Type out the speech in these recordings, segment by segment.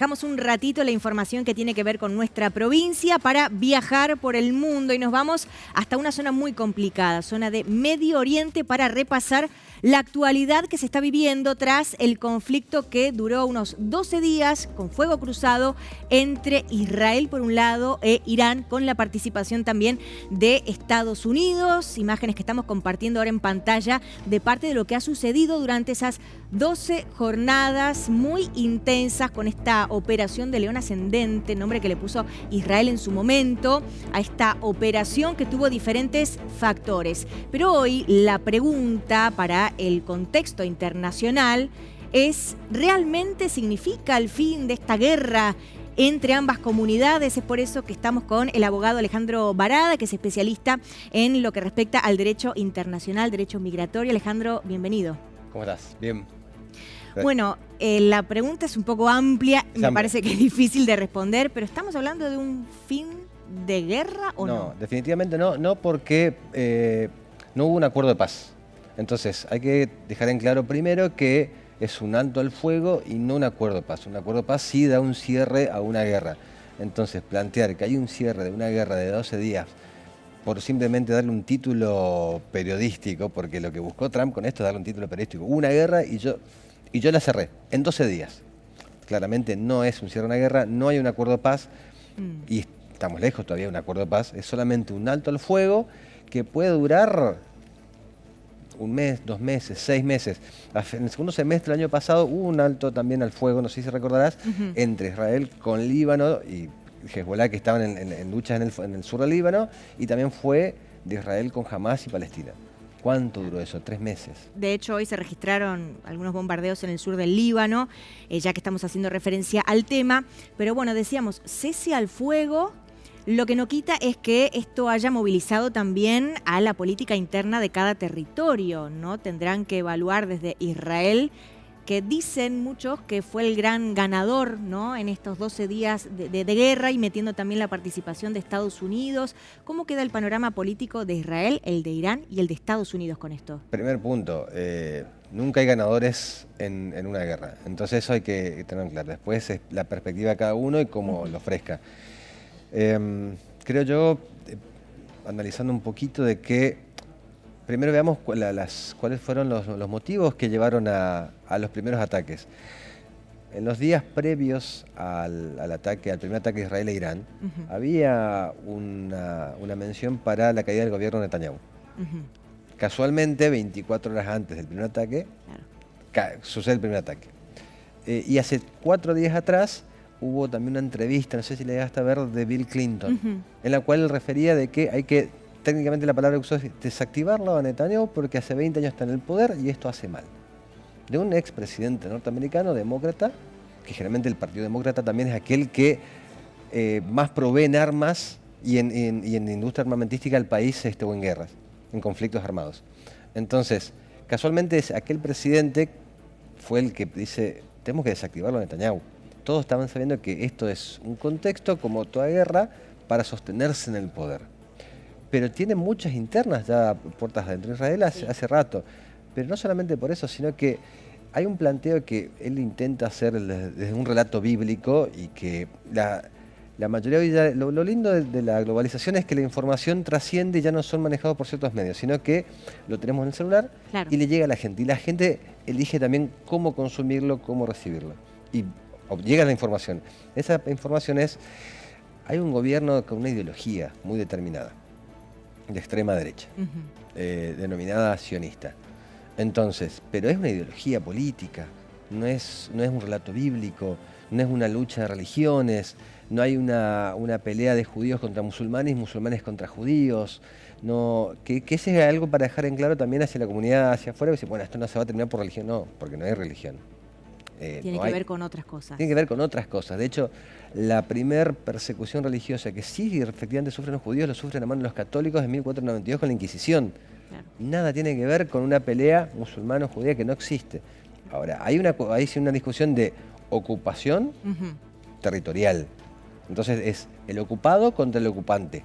dejamos un ratito la información que tiene que ver con nuestra provincia para viajar por el mundo y nos vamos hasta una zona muy complicada, zona de Medio Oriente, para repasar la actualidad que se está viviendo tras el conflicto que duró unos 12 días con fuego cruzado entre Israel por un lado e Irán, con la participación también de Estados Unidos. Imágenes que estamos compartiendo ahora en pantalla de parte de lo que ha sucedido durante esas 12 jornadas muy intensas con esta operación de León Ascendente, nombre que le puso Israel en su momento a esta operación que tuvo diferentes factores. Pero hoy la pregunta para el contexto internacional es: ¿realmente significa el fin de esta guerra entre ambas comunidades? Es por eso que estamos con el abogado Alejandro Barada, que es especialista en lo que respecta al derecho internacional, derecho migratorio. Alejandro, bienvenido. ¿Cómo estás? Bien. Bueno, la pregunta es un poco amplia, me parece que es difícil de responder, pero ¿estamos hablando de un fin de guerra o no? No, definitivamente no, no porque no hubo un acuerdo de paz. Entonces, hay que dejar en claro primero que es un alto al fuego y no un acuerdo de paz. Un acuerdo de paz sí da un cierre a una guerra. Entonces, plantear que hay un cierre de una guerra de 12 días por simplemente darle un título periodístico, porque lo que buscó Trump con esto es darle un título periodístico. Hubo una guerra y yo la cerré en 12 días. Claramente no es un cierre de una guerra, no hay un acuerdo de paz y estamos lejos todavía de un acuerdo de paz. Es solamente un alto al fuego que puede durar un mes, 2 meses, 6 meses. En el segundo semestre del año pasado hubo un alto también al fuego, no sé si recordarás, entre Israel con Líbano y Hezbollah, que estaban en luchas en el sur del Líbano, y también fue de Israel con Hamás y Palestina. ¿Cuánto duró eso? 3 meses. De hecho, hoy se registraron algunos bombardeos en el sur del Líbano, ya que estamos haciendo referencia al tema. Pero bueno, decíamos, cese al fuego. Lo que no quita es que esto haya movilizado también a la política interna de cada territorio, ¿no? Tendrán que evaluar desde Israel, que dicen muchos que fue el gran ganador, ¿no?, en estos 12 días de guerra, y metiendo también la participación de Estados Unidos. ¿Cómo queda el panorama político de Israel, el de Irán y el de Estados Unidos con esto? Primer punto, nunca hay ganadores en una guerra, entonces eso hay que tenerlo claro. Después es la perspectiva de cada uno y cómo lo ofrezca. Creo yo, analizando un poquito de que, primero veamos cuáles fueron los motivos que llevaron a los primeros ataques. En los días previos al primer ataque de Israel e Irán, había una mención para la caída del gobierno de Netanyahu. Casualmente, 24 horas antes del primer ataque, sucede el primer ataque. Y hace 4 días atrás hubo también una entrevista, no sé si le llegaste a ver, de Bill Clinton, en la cual él refería de que hay que, técnicamente la palabra que usó es desactivarlo a Netanyahu porque hace 20 años está en el poder y esto hace mal. De un expresidente norteamericano, demócrata, que generalmente el Partido Demócrata también es aquel que más provee en armas y en industria armamentística al país o en guerras, en conflictos armados. Entonces, casualmente aquel presidente fue el que dice, tenemos que desactivarlo a Netanyahu. Todos estaban sabiendo que esto es un contexto, como toda guerra, para sostenerse en el poder. Pero tiene muchas internas ya puertas adentro de Israel hace rato. Pero no solamente por eso, sino que hay un planteo que él intenta hacer desde un relato bíblico y que la mayoría hoy ya, lo lindo de la globalización es que la información trasciende y ya no son manejados por ciertos medios, sino que lo tenemos en el celular y le llega a la gente. Y la gente elige también cómo consumirlo, cómo recibirlo. Y llega la información. Esa información hay un gobierno con una ideología muy determinada, de extrema derecha, denominada sionista. Entonces, pero es una ideología política, no es un relato bíblico, no es una lucha de religiones, no hay una pelea de judíos contra musulmanes y musulmanes contra judíos. No, que ese es algo para dejar en claro también hacia la comunidad, hacia afuera, que dice, bueno, esto no se va a terminar por religión. No, porque no hay religión. Tiene que ver con otras cosas. Tiene que ver con otras cosas. De hecho, la primer persecución religiosa que sí efectivamente sufren los judíos, lo sufren a mano de los católicos en 1492 con la Inquisición. Claro. Nada tiene que ver con una pelea musulmano-judía que no existe. Ahora, hay sí una discusión de ocupación territorial. Entonces es el ocupado contra el ocupante.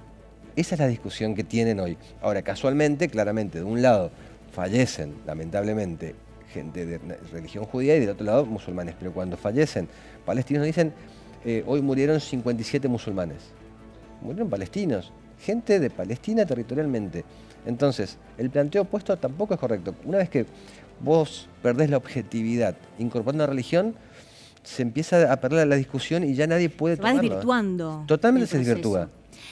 Esa es la discusión que tienen hoy. Ahora, casualmente, claramente, de un lado fallecen, lamentablemente, gente de religión judía y del otro lado musulmanes. Pero cuando fallecen palestinos dicen, hoy murieron 57 musulmanes. Murieron palestinos, gente de Palestina territorialmente. Entonces, el planteo opuesto tampoco es correcto. Una vez que vos perdés la objetividad incorporando una religión, se empieza a perder la discusión y ya nadie puede tomarlo. Va desvirtuando. Totalmente se desvirtúa.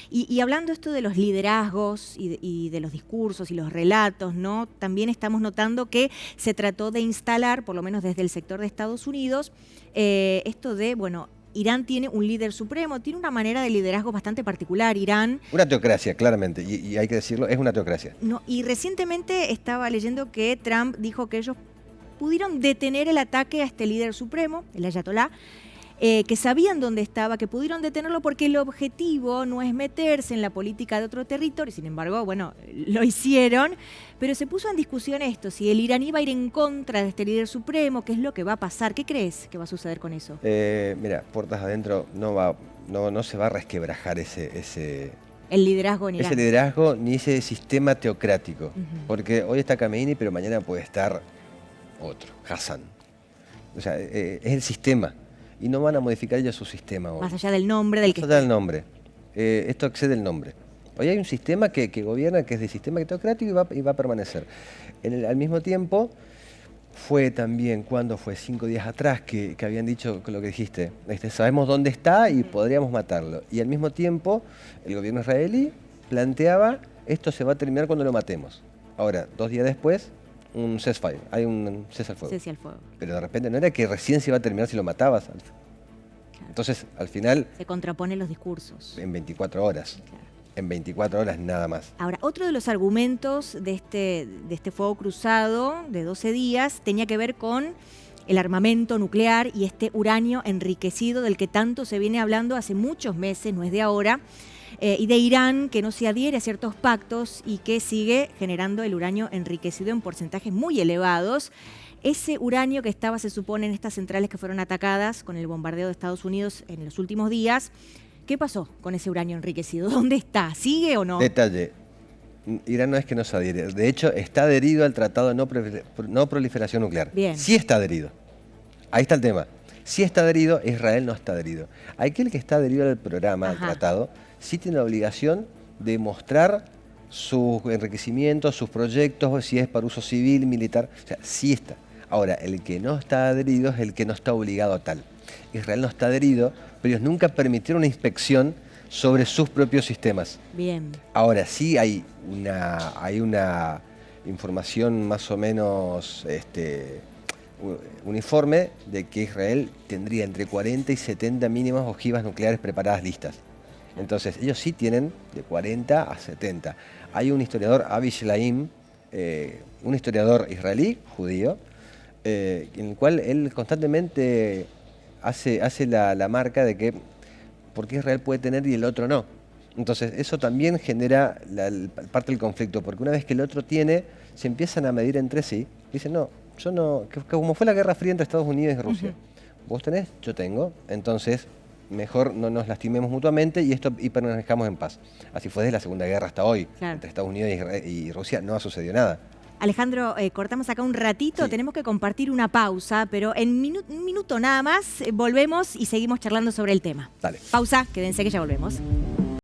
Y hablando esto de los liderazgos y de los discursos y los relatos, ¿no? También estamos notando que se trató de instalar, por lo menos desde el sector de Estados Unidos, esto de, bueno, Irán tiene un líder supremo, tiene una manera de liderazgo bastante particular, Irán. Una teocracia, claramente, y hay que decirlo, es una teocracia. No, y recientemente estaba leyendo que Trump dijo que ellos pudieron detener el ataque a este líder supremo, el ayatolá, que sabían dónde estaba, que pudieron detenerlo porque el objetivo no es meterse en la política de otro territorio, sin embargo, bueno, lo hicieron, pero se puso en discusión esto, si el iraní va a ir en contra de este líder supremo, qué es lo que va a pasar, ¿qué crees que va a suceder con eso? Mira, puertas adentro no se va a resquebrajar el liderazgo en Irán. Ese liderazgo ni ese sistema teocrático, porque hoy está Khamenei, pero mañana puede estar otro, Hassan. O sea, es el sistema. Y no van a modificar ellos su sistema hoy. Más allá del nombre del que Más allá del nombre. Esto excede el nombre. Hoy hay un sistema que gobierna, que es de sistema teocrático y va a permanecer. Al mismo tiempo, fue también, cuando fue 5 días atrás, que habían dicho lo que dijiste, sabemos dónde está y podríamos matarlo. Y al mismo tiempo, el gobierno israelí planteaba, esto se va a terminar cuando lo matemos. Ahora, 2 días después, un ceasefire, hay un cese al fuego. Cese al fuego. Pero de repente no era que recién se iba a terminar si lo matabas. Claro. Entonces, al final... Se contraponen los discursos. En 24 horas. Claro. En 24 horas nada más. Ahora, otro de los argumentos de este fuego cruzado de 12 días tenía que ver con el armamento nuclear y este uranio enriquecido del que tanto se viene hablando hace muchos meses, no es de ahora, y de Irán, que no se adhiere a ciertos pactos y que sigue generando el uranio enriquecido en porcentajes muy elevados. Ese uranio que estaba, se supone, en estas centrales que fueron atacadas con el bombardeo de Estados Unidos en los últimos días, ¿qué pasó con ese uranio enriquecido? ¿Dónde está? ¿Sigue o no? Detalle. Irán no es que no se adhiere. De hecho, está adherido al Tratado de No Proliferación Nuclear. Bien. Sí está adherido. Ahí está el tema. Sí está adherido, Israel no está adherido. Aquel que está adherido al programa, al tratado, sí tiene la obligación de mostrar sus enriquecimientos, sus proyectos, si es para uso civil, militar. O sea, sí está. Ahora, el que no está adherido es el que no está obligado a tal. Israel no está adherido, pero ellos nunca permitieron una inspección sobre sus propios sistemas. Bien. Ahora sí hay una información más o menos uniforme de que Israel tendría entre 40 y 70 mínimas ojivas nucleares preparadas listas. Entonces, ellos sí tienen de 40 a 70. Hay un historiador, Avi Shelaim, un historiador israelí, judío, en el cual él constantemente hace la marca de que por qué Israel puede tener y el otro no. Entonces, eso también genera parte del conflicto, porque una vez que el otro tiene, se empiezan a medir entre sí. Dicen, no, yo no, como fue la Guerra Fría entre Estados Unidos y Rusia. Vos tenés, yo tengo, entonces mejor no nos lastimemos mutuamente y permanezcamos en paz. Así fue desde la Segunda Guerra hasta hoy. Claro. Entre Estados Unidos y Rusia no ha sucedido nada. Alejandro, cortamos acá un ratito, sí. Tenemos que compartir una pausa, pero en un minuto nada más volvemos y seguimos charlando sobre el tema. Dale. Pausa, quédense que ya volvemos.